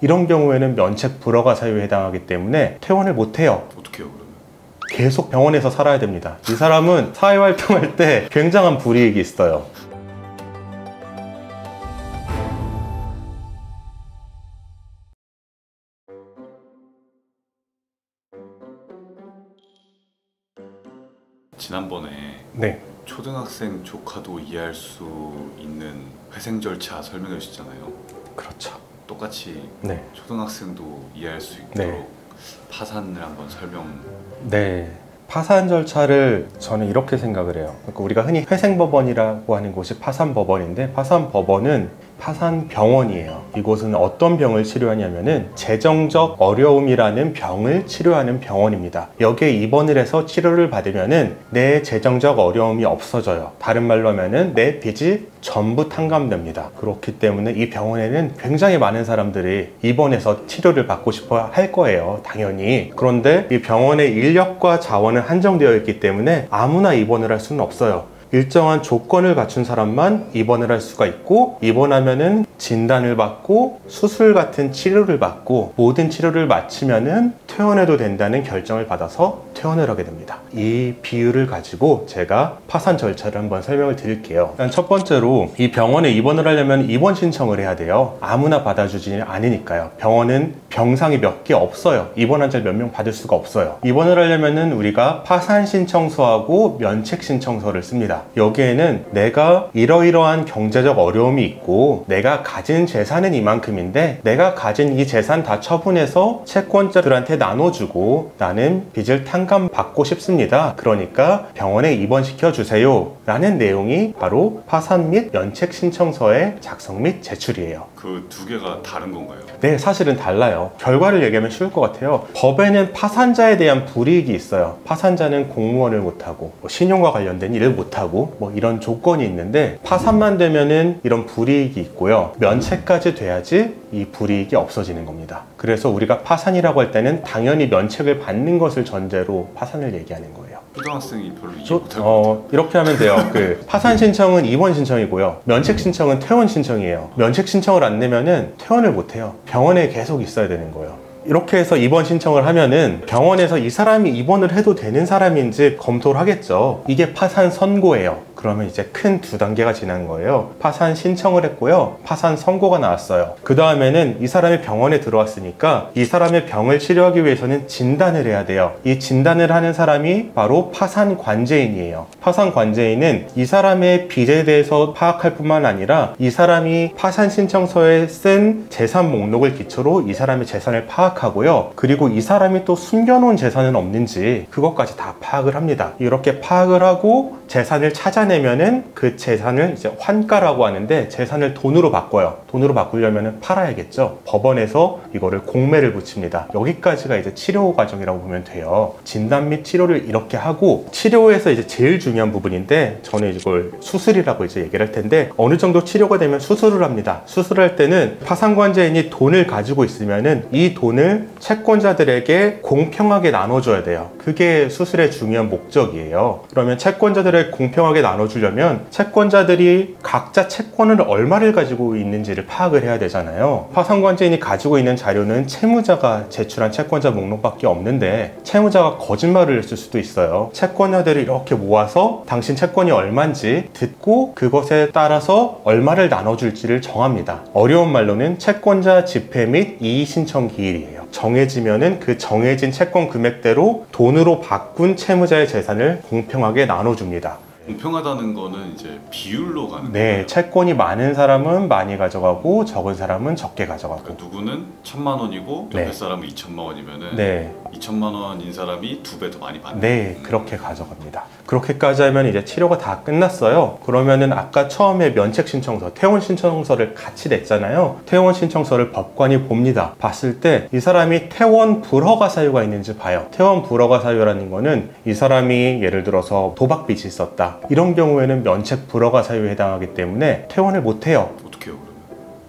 이런 경우에는 면책 불허가 사유에 해당하기 때문에 퇴원을 못해요. 어떻게 해요 그러면? 계속 병원에서 살아야 됩니다. 이 사람은 사회활동할 때 굉장한 불이익이 있어요. 지난번에 네, 초등학생 조카도 이해할 수 있는 회생 절차 설명해 주셨잖아요. 그렇죠. 똑같이 네, 초등학생도 이해할 수 있도록 네. 파산을 한번 설명. 네. 파산 절차를 저는 이렇게 생각을 해요. 그러니까 우리가 흔히 회생법원이라고 하는 곳이 파산법원인데, 파산법원은 파산병원이에요. 이곳은 어떤 병을 치료하냐면은 재정적 어려움이라는 병을 치료하는 병원입니다. 여기에 입원을 해서 치료를 받으면은 내 재정적 어려움이 없어져요. 다른 말로 하면은 내 빚이 전부 탕감됩니다. 그렇기 때문에 이 병원에는 굉장히 많은 사람들이 입원해서 치료를 받고 싶어 할 거예요, 당연히. 그런데 이 병원의 인력과 자원은 한정되어 있기 때문에 아무나 입원을 할 수는 없어요. 일정한 조건을 갖춘 사람만 입원을 할 수가 있고, 입원하면은 진단을 받고 수술 같은 치료를 받고 모든 치료를 마치면은 퇴원해도 된다는 결정을 받아서 퇴원을 하게 됩니다. 이 비율을 가지고 제가 파산 절차를 한번 설명을 드릴게요. 일단 첫 번째로 이 병원에 입원을 하려면 입원 신청을 해야 돼요. 아무나 받아주지는 않으니까요. 병원은 병상이 몇 개 없어요. 입원 환자 몇 명 받을 수가 없어요. 입원을 하려면은 우리가 파산 신청서하고 면책 신청서를 씁니다. 여기에는 내가 이러이러한 경제적 어려움이 있고 내가 가진 재산은 이만큼인데 내가 가진 이 재산 다 처분해서 채권자들한테 나눠주고 나는 빚을 탕감받고 싶습니다. 그러니까 병원에 입원시켜 주세요 라는 내용이 바로 파산 및 면책 신청서의 작성 및 제출이에요. 그 두 개가 다른 건가요? 네, 사실은 달라요. 결과를 얘기하면 쉬울 것 같아요. 법에는 파산자에 대한 불이익이 있어요. 파산자는 공무원을 못하고 신용과 관련된 일을 못하고 이런 조건이 있는데, 파산만 되면은 이런 불이익이 있고요. 면책까지 돼야지 이 불이익이 없어지는 겁니다. 그래서 우리가 파산이라고 할 때는 당연히 면책을 받는 것을 전제로 파산을 얘기하는 거예요. 초등학생이 별로 이해 못할 것 같아요. 이렇게 하면 돼요. 파산 신청은 입원 신청이고요. 면책 신청은 퇴원 신청이에요. 면책 신청을 안 내면은 퇴원을 못 해요. 병원에 계속 있어야 되는 거예요. 이렇게 해서 입원 신청을 하면은 병원에서 이 사람이 입원을 해도 되는 사람인지 검토를 하겠죠. 이게 파산 선고예요. 그러면 이제 큰 두 단계가 지난 거예요. 파산 신청을 했고요. 파산 선고가 나왔어요. 그 다음에는 이 사람이 병원에 들어왔으니까 이 사람의 병을 치료하기 위해서는 진단을 해야 돼요. 이 진단을 하는 사람이 바로 파산 관제인이에요. 파산 관제인은 이 사람의 빚에 대해서 파악할 뿐만 아니라 이 사람이 파산 신청서에 쓴 재산 목록을 기초로 이 사람의 재산을 파악하고요. 그리고 이 사람이 또 숨겨놓은 재산은 없는지 그것까지 다 파악을 합니다. 이렇게 파악을 하고 재산을 찾아내면은 그 재산을 이제 환가라고 하는데, 재산을 돈으로 바꿔요. 돈으로 바꾸려면은 팔아야겠죠. 법원에서 이거를 공매를 붙입니다. 여기까지가 이제 치료 과정이라고 보면 돼요. 진단 및 치료를 이렇게 하고, 치료에서 이제 제일 중요한 부분인데, 저는 이걸 수술이라고 이제 얘기를 할 텐데, 어느 정도 치료가 되면 수술을 합니다. 수술할 때는 파산관제인이 돈을 가지고 있으면은 이 돈을 채권자들에게 공평하게 나눠줘야 돼요. 그게 수술의 중요한 목적이에요. 그러면 채권자들에게 공평하게 나눠주려면 채권자들이 각자 채권을 얼마를 가지고 있는지를 파악을 해야 되잖아요. 파산관제인이 가지고 있는 자료는 채무자가 제출한 채권자 목록밖에 없는데, 채무자가 거짓말을 했을 수도 있어요. 채권자들이 이렇게 모아서 당신 채권이 얼마인지 듣고 그것에 따라서 얼마를 나눠줄지를 정합니다. 어려운 말로는 채권자 집회 및 이의신청 기일이에요. 정해지면은 그 정해진 채권 금액대로 돈으로 바꾼 채무자의 재산을 공평하게 나눠줍니다. 공평하다는 거는 이제 비율로 가는 네, 거예요? 채권이 많은 사람은 많이 가져가고 적은 사람은 적게 가져가고. 그러니까 누구는 1,000만 원이고 네. 옆에 사람은 2,000만 원이면은 네, 2,000만 원인 사람이 2배 더 많이 받는. 네, 그렇게 가져갑니다. 그렇게까지 하면 이제 치료가 다 끝났어요. 그러면은 아까 처음에 면책 신청서, 퇴원 신청서를 같이 냈잖아요. 퇴원 신청서를 법관이 봅니다. 봤을 때 이 사람이 퇴원 불허가 사유가 있는지 봐요. 퇴원 불허가 사유라는 거는 이 사람이 예를 들어서 도박빚이 있었다, 이런 경우에는 면책 불허가 사유에 해당하기 때문에 퇴원을 못 해요. 어떻게 해요 그러면?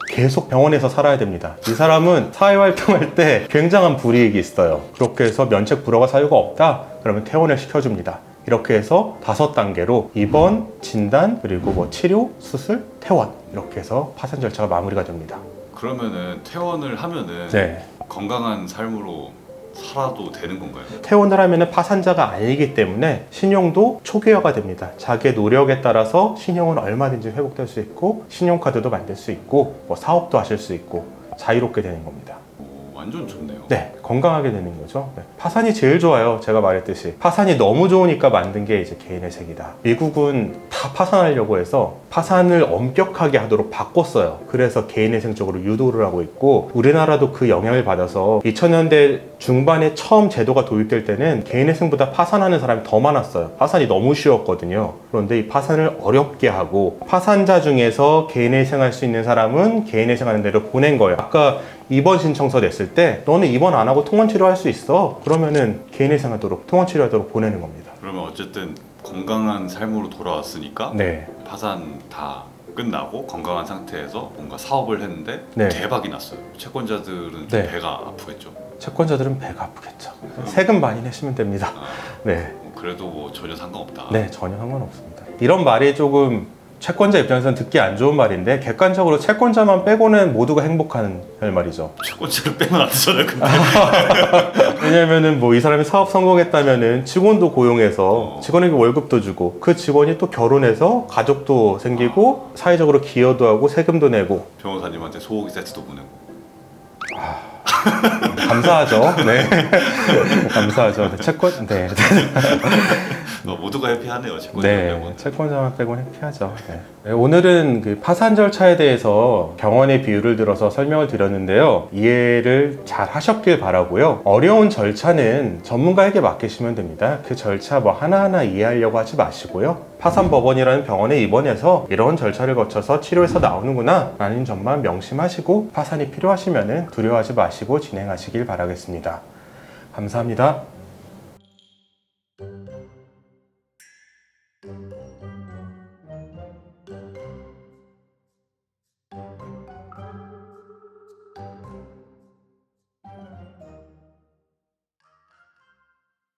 계속 병원에서 살아야 됩니다. 이 사람은 사회활동할 때 굉장한 불이익이 있어요. 그렇게 해서 면책 불허가 사유가 없다? 그러면 퇴원을 시켜줍니다. 이렇게 해서 5단계로 입원, 진단, 그리고 치료, 수술, 퇴원, 이렇게 해서 파산 절차가 마무리가 됩니다. 그러면은 퇴원을 하면은 네. 건강한 삶으로 살아도 되는 건가요? 퇴원을 하면 파산자가 아니기 때문에 신용도 초기화가 됩니다. 자기의 노력에 따라서 신용은 얼마든지 회복될 수 있고 신용카드도 만들 수 있고 뭐 사업도 하실 수 있고 자유롭게 되는 겁니다. 오, 완전 좋네요. 네, 건강하게 되는 거죠. 네. 파산이 제일 좋아요. 제가 말했듯이 파산이 너무 좋으니까 만든 게 이제 개인회생이다. 미국은 다 파산하려고 해서 파산을 엄격하게 하도록 바꿨어요. 그래서 개인회생 쪽으로 유도를 하고 있고 우리나라도 그 영향을 받아서 2000년대 중반에 처음 제도가 도입될 때는 개인회생보다 파산하는 사람이 더 많았어요. 파산이 너무 쉬웠거든요. 그런데 이 파산을 어렵게 하고 파산자 중에서 개인회생할 수 있는 사람은 개인회생하는 데로 보낸 거예요. 아까 입원 신청서 냈을 때 너는 입원 안 하고 통원치료할 수 있어. 그러면은 개인회생하도록 통원치료하도록 보내는 겁니다. 그러면 어쨌든 건강한 삶으로 돌아왔으니까 네. 파산 다 끝나고 건강한 상태에서 뭔가 사업을 했는데 네. 대박이 났어요. 채권자들은 좀 네. 배가 아프겠죠. 채권자들은 배가 아프겠죠. 세금 많이 내시면 됩니다. 아, 네. 그래도 뭐 전혀 상관없다. 네, 전혀 상관없습니다. 이런 말이 조금 채권자 입장에서는 듣기 안 좋은 말인데 객관적으로 채권자만 빼고는 모두가 행복한 말이죠. 채권자를 빼면 안 되잖아요. 근데. 왜냐면은 뭐 이 사람이 사업 성공했다면은 직원도 고용해서 직원에게 월급도 주고 그 직원이 또 결혼해서 가족도 생기고 사회적으로 기여도 하고 세금도 내고 변호사님한테 소고기 세트도 보내고. 감사하죠. 네. 감사하죠. 네, 채권, 네. 모두가 해피하네요. 채권자 네, 빼고는. 채권자만 빼고는 해피하죠. 네. 네, 오늘은 그 파산 절차에 대해서 병원의 비유를 들어서 설명을 드렸는데요. 이해를 잘 하셨길 바라고요. 어려운 절차는 전문가에게 맡기시면 됩니다. 그 절차 뭐 하나하나 이해하려고 하지 마시고요. 파산법원이라는 병원에 입원해서 이런 절차를 거쳐서 치료해서 나오는구나 라는 점만 명심하시고 파산이 필요하시면 두려워하지 마시고 진행하시길 바라겠습니다. 감사합니다.